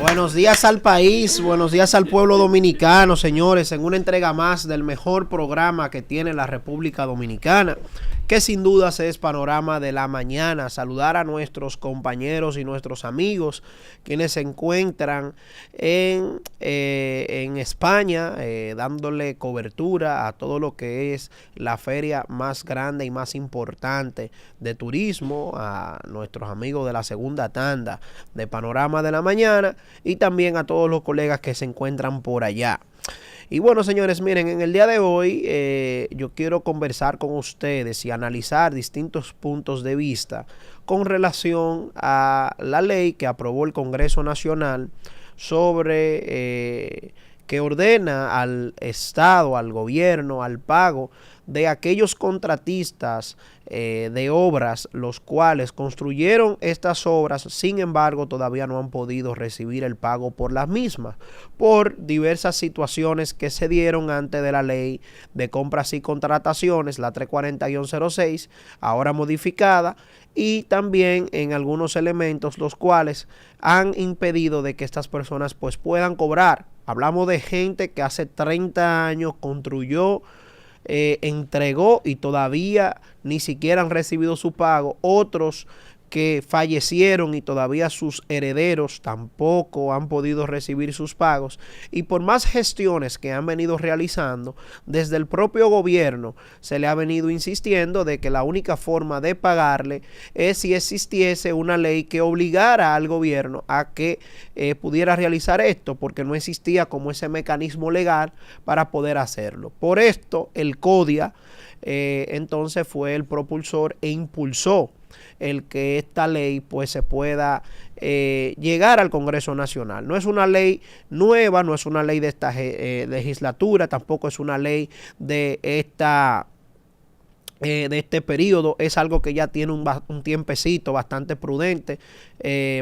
Buenos días al país, buenos días al pueblo dominicano, señores, en una entrega más del mejor programa que tiene la República Dominicana, que sin dudas es Panorama de la Mañana. Saludar a nuestros compañeros y nuestros amigos quienes se encuentran en España, dándole cobertura a todo lo que es la feria más grande y más importante de turismo, a nuestros amigos de la segunda tanda de Panorama de la Mañana y también a todos los colegas que se encuentran por allá. Y bueno, señores, miren, en el día de hoy yo quiero conversar con ustedes y analizar distintos puntos de vista con relación a la ley que aprobó el Congreso Nacional sobre que ordena al Estado, al gobierno, al pago de aquellos contratistas de obras, los cuales construyeron estas obras, sin embargo todavía no han podido recibir el pago por las mismas, por diversas situaciones que se dieron antes de la ley de compras y contrataciones, la 340-06, ahora modificada, y también en algunos elementos los cuales han impedido de que estas personas pues puedan cobrar. Hablamos de gente que hace 30 años construyó, entregó y todavía ni siquiera han recibido su pago. Otros que fallecieron y todavía sus herederos tampoco han podido recibir sus pagos. Y por más gestiones que han venido realizando, desde el propio gobierno se le ha venido insistiendo de que la única forma de pagarle es si existiese una ley que obligara al gobierno a que pudiera realizar esto, porque no existía como ese mecanismo legal para poder hacerlo. Por esto el CODIA entonces fue el propulsor e impulsó el que esta ley pues se pueda llegar al Congreso Nacional. No es una ley nueva, no es una ley de esta legislatura, tampoco es una ley de este periodo, es algo que ya tiene un tiempecito bastante prudente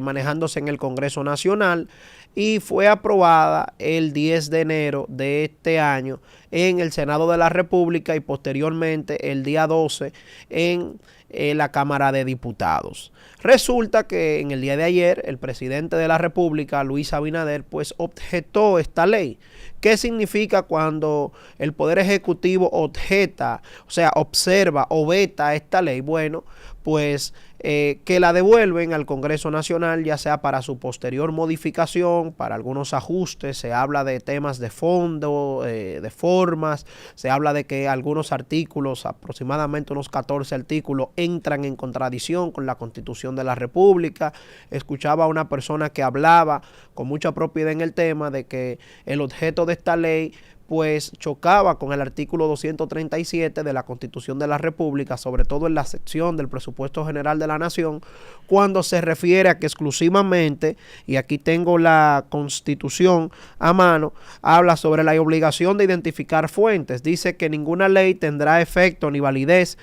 manejándose en el Congreso Nacional y fue aprobada el 10 de enero de este año en el Senado de la República y posteriormente el día 12 en la Cámara de Diputados. Resulta que en el día de ayer el presidente de la República, Luis Abinader, pues objetó esta ley. ¿Qué significa cuando el Poder Ejecutivo objeta, o sea, observa o veta esta ley? Bueno, pues que la devuelven al Congreso Nacional, ya sea para su posterior modificación, para algunos ajustes. Se habla de temas de fondo, de formas, se habla de que algunos artículos, aproximadamente unos 14 artículos, entran en contradicción con la Constitución de la República. Escuchaba a una persona que hablaba con mucha propiedad en el tema de que el objeto de esta ley pues chocaba con el artículo 237 de la Constitución de la República, sobre todo en la sección del presupuesto general de la nación, cuando se refiere a que exclusivamente, y aquí tengo la Constitución a mano, habla sobre la obligación de identificar fuentes. Dice que ninguna ley tendrá efecto ni validez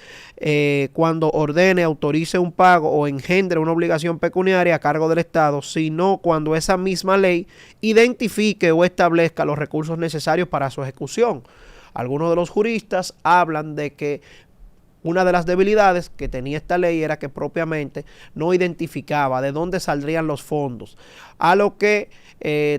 cuando ordene, autorice un pago o engendre una obligación pecuniaria a cargo del Estado, sino cuando esa misma ley identifique o establezca los recursos necesarios para su ejecución. Algunos de los juristas hablan de que una de las debilidades que tenía esta ley era que propiamente no identificaba de dónde saldrían los fondos, a lo que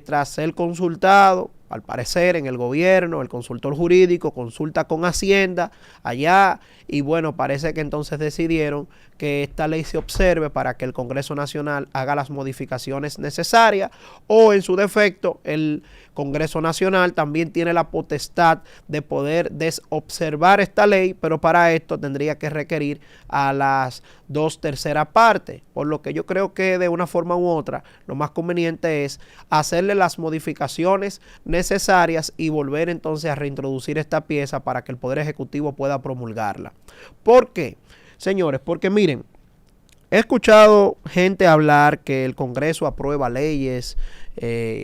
tras ser consultado, al parecer en el gobierno, el consultor jurídico consulta con Hacienda allá y bueno, parece que entonces decidieron que esta ley se observe para que el Congreso Nacional haga las modificaciones necesarias o en su defecto el Congreso Nacional también tiene la potestad de poder desobservar esta ley, pero para esto tendría que requerir a las 2/3 partes, por lo que yo creo que de una forma u otra lo más conveniente es hacerle las modificaciones necesarias y volver entonces a reintroducir esta pieza para que el Poder Ejecutivo pueda promulgarla. ¿Por qué? Señores, porque miren, he escuchado gente hablar que el Congreso aprueba leyes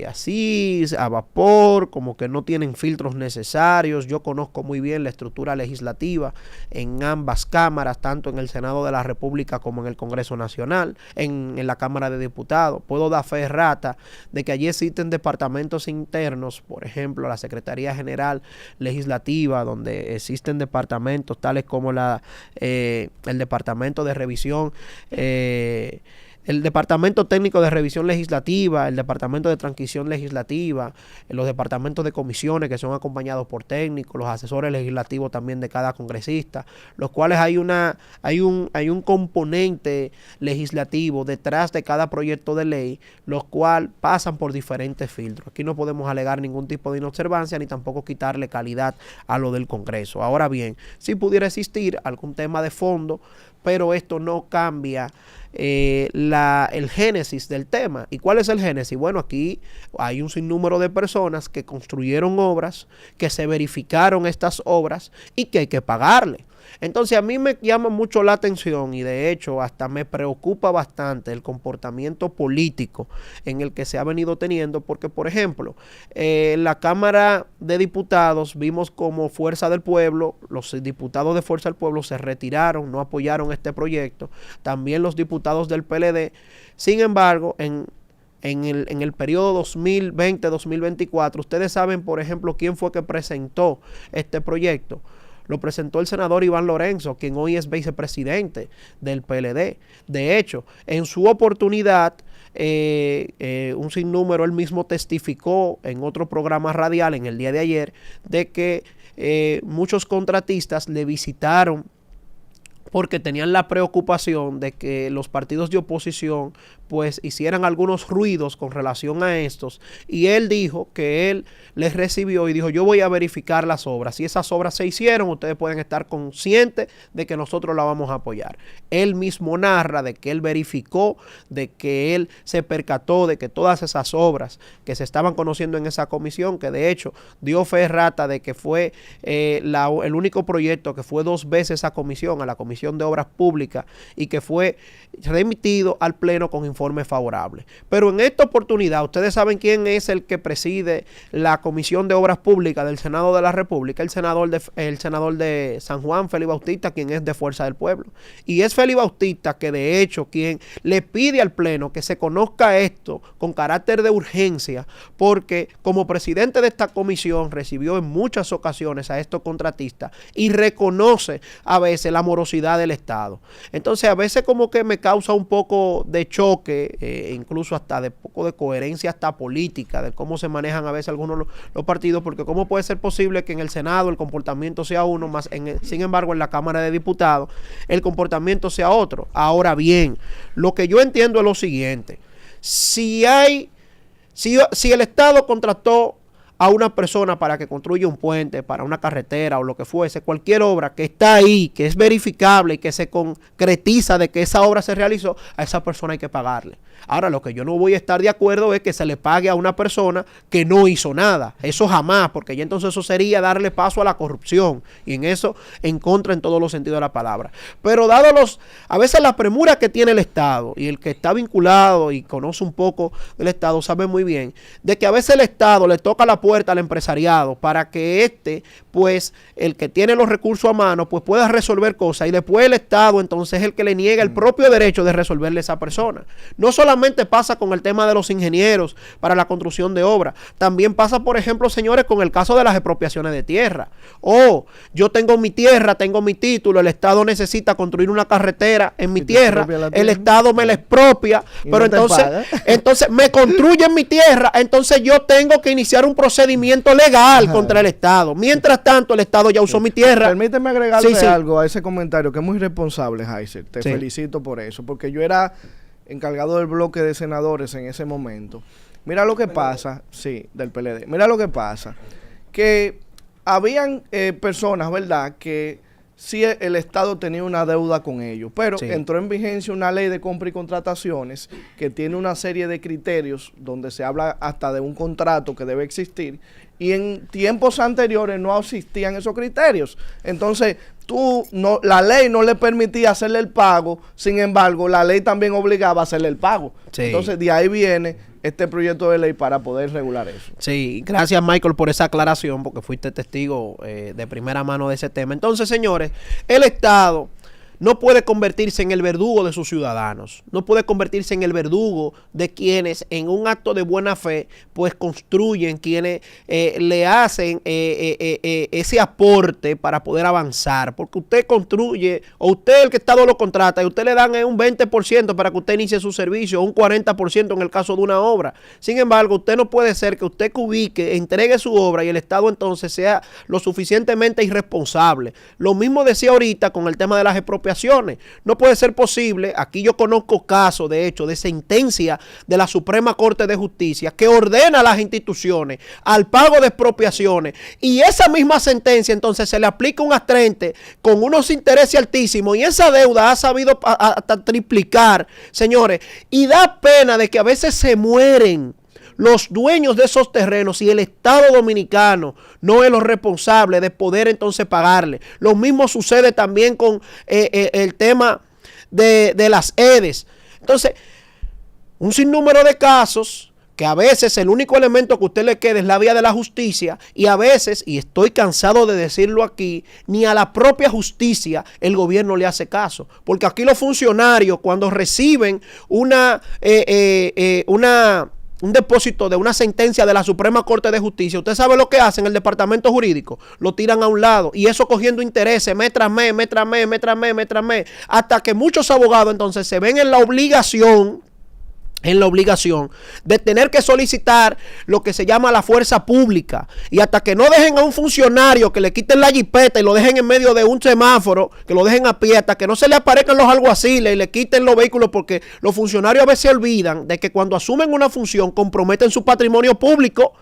así, a vapor, como que no tienen filtros necesarios. Yo conozco muy bien la estructura legislativa en ambas cámaras, tanto en el Senado de la República como en el Congreso Nacional, en la Cámara de Diputados. Puedo dar fe rata de que allí existen departamentos internos, por ejemplo, la Secretaría General Legislativa, donde existen departamentos tales como el Departamento de Revisión el Departamento Técnico de Revisión Legislativa, el Departamento de Transcripción Legislativa, los departamentos de comisiones que son acompañados por técnicos, los asesores legislativos también de cada congresista, los cuales hay un componente legislativo detrás de cada proyecto de ley, los cuales pasan por diferentes filtros. Aquí no podemos alegar ningún tipo de inobservancia ni tampoco quitarle calidad a lo del Congreso. Ahora bien, si pudiera existir algún tema de fondo, pero esto no cambia el génesis del tema. ¿Y cuál es el génesis? Bueno, aquí hay un sinnúmero de personas que construyeron obras, que se verificaron estas obras y que hay que pagarle. Entonces a mí me llama mucho la atención y de hecho hasta me preocupa bastante el comportamiento político en el que se ha venido teniendo, porque por ejemplo, en la Cámara de Diputados vimos como Fuerza del Pueblo, los diputados de Fuerza del Pueblo se retiraron, no apoyaron este proyecto, también los diputados del PLD. Sin embargo, en el periodo 2020-2024, ustedes saben, por ejemplo, quién fue que presentó este proyecto. Lo presentó el senador Iván Lorenzo, quien hoy es vicepresidente del PLD. De hecho, en su oportunidad, un sinnúmero, él mismo testificó en otro programa radial en el día de ayer, de que muchos contratistas le visitaron porque tenían la preocupación de que los partidos de oposición pues hicieran algunos ruidos con relación a estos, y él dijo que él les recibió y dijo: yo voy a verificar las obras, si esas obras se hicieron, ustedes pueden estar conscientes de que nosotros la vamos a apoyar. Él mismo narra de que él verificó, de que él se percató de que todas esas obras que se estaban conociendo en esa comisión, que de hecho dio fe rata de que fue el único proyecto que fue 2 veces a comisión, a la Comisión de Obras Públicas, y que fue remitido al Pleno con informe favorable. Pero en esta oportunidad, ustedes saben quién es el que preside la Comisión de Obras Públicas del Senado de la República, el senador de San Juan, Félix Bautista, quien es de Fuerza del Pueblo. Y es Félix Bautista que de hecho quien le pide al Pleno que se conozca esto con carácter de urgencia, porque como presidente de esta comisión recibió en muchas ocasiones a estos contratistas y reconoce a veces la morosidad del Estado. Entonces a veces como que me causa un poco de choque, incluso hasta de poco de coherencia hasta política, de cómo se manejan a veces algunos los partidos, porque cómo puede ser posible que en el Senado el comportamiento sea uno, más sin embargo en la Cámara de Diputados el comportamiento sea otro. Ahora bien, lo que yo entiendo es lo siguiente: si el Estado contrató a una persona para que construya un puente, para una carretera o lo que fuese, cualquier obra que está ahí, que es verificable y que se concretiza de que esa obra se realizó, a esa persona hay que pagarle. Ahora, lo que yo no voy a estar de acuerdo es que se le pague a una persona que no hizo nada. Eso jamás, porque ya entonces eso sería darle paso a la corrupción, y en eso en contra en todos los sentidos de la palabra. Pero dado a veces la premura que tiene el Estado, y el que está vinculado y conoce un poco del Estado sabe muy bien de que a veces el Estado le toca la puerta al empresariado para que pues el que tiene los recursos a mano pues pueda resolver cosas, y después el Estado entonces es el que le niega el propio derecho de resolverle a esa persona. No solamente pasa con el tema de los ingenieros para la construcción de obras, también pasa, por ejemplo, señores, con el caso de las expropiaciones de tierra. Yo tengo mi tierra, tengo mi título, el Estado necesita construir una carretera en mi tierra, el Estado me la expropia, pero entonces me construyen mi tierra, entonces yo tengo que iniciar un procedimiento legal contra el Estado. Mientras tanto, el Estado ya usó mi tierra. Permíteme agregarle algo a ese comentario, que es muy responsable, Heiser. Te felicito por eso, porque yo era encargado del bloque de senadores en ese momento. Mira lo que pasa, del PLD. Mira lo que pasa, que habían personas, ¿verdad?, que sí el Estado tenía una deuda con ellos, pero entró en vigencia una ley de compra y contrataciones que tiene una serie de criterios donde se habla hasta de un contrato que debe existir, y en tiempos anteriores no existían esos criterios. Entonces, la ley no le permitía hacerle el pago, sin embargo, la ley también obligaba a hacerle el pago. Entonces, de ahí viene este proyecto de ley para poder regular eso. Sí, gracias, Michael, por esa aclaración, porque fuiste testigo de primera mano de ese tema. Entonces, señores, el Estado no puede convertirse en el verdugo de sus ciudadanos, no puede convertirse en el verdugo de quienes en un acto de buena fe pues construyen, quienes le hacen ese aporte para poder avanzar, porque usted construye, o usted el que Estado lo contrata y usted le dan un 20% para que usted inicie su servicio, o un 40% en el caso de una obra. Sin embargo, usted no puede ser que usted ubique, entregue su obra y el Estado entonces sea lo suficientemente irresponsable. Lo mismo decía ahorita con el tema de las expropiaciones. No puede ser posible, aquí yo conozco casos de hecho de sentencia de la Suprema Corte de Justicia que ordena a las instituciones al pago de expropiaciones y esa misma sentencia entonces se le aplica un astrente con unos intereses altísimos y esa deuda ha sabido hasta triplicar, señores, y da pena de que a veces se mueren los dueños de esos terrenos y el Estado dominicano no es lo responsable de poder entonces pagarle. Lo mismo sucede también con el tema de las EDES. Entonces, un sinnúmero de casos que a veces el único elemento que a usted le queda es la vía de la justicia y a veces, y estoy cansado de decirlo aquí, ni a la propia justicia el gobierno le hace caso. Porque aquí los funcionarios cuando reciben un depósito de una sentencia de la Suprema Corte de Justicia, usted sabe lo que hacen el departamento jurídico, lo tiran a un lado y eso cogiendo intereses mes tras mes, hasta que muchos abogados entonces se ven en la obligación de tener que solicitar lo que se llama la fuerza pública y hasta que no dejen a un funcionario que le quiten la jipeta y lo dejen en medio de un semáforo, que lo dejen a pie, hasta que no se le aparezcan los alguaciles y le quiten los vehículos, porque los funcionarios a veces se olvidan de que cuando asumen una función comprometen su patrimonio público.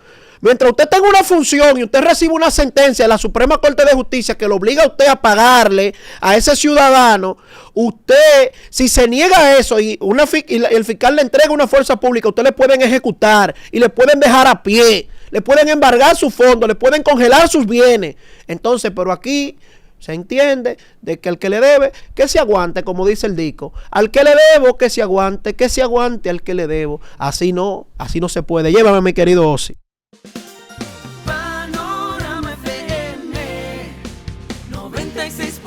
Mientras usted tenga una función y usted recibe una sentencia de la Suprema Corte de Justicia que lo obliga a usted a pagarle a ese ciudadano, usted, si se niega a eso y el fiscal le entrega una fuerza pública, usted le pueden ejecutar y le pueden dejar a pie, le pueden embargar su fondo, le pueden congelar sus bienes. Entonces, pero aquí se entiende de que al que le debe, que se aguante, como dice el dico. Al que le debo, que se aguante al que le debo. Así no se puede. Llévame, mi querido Osi. Panorama FM 96.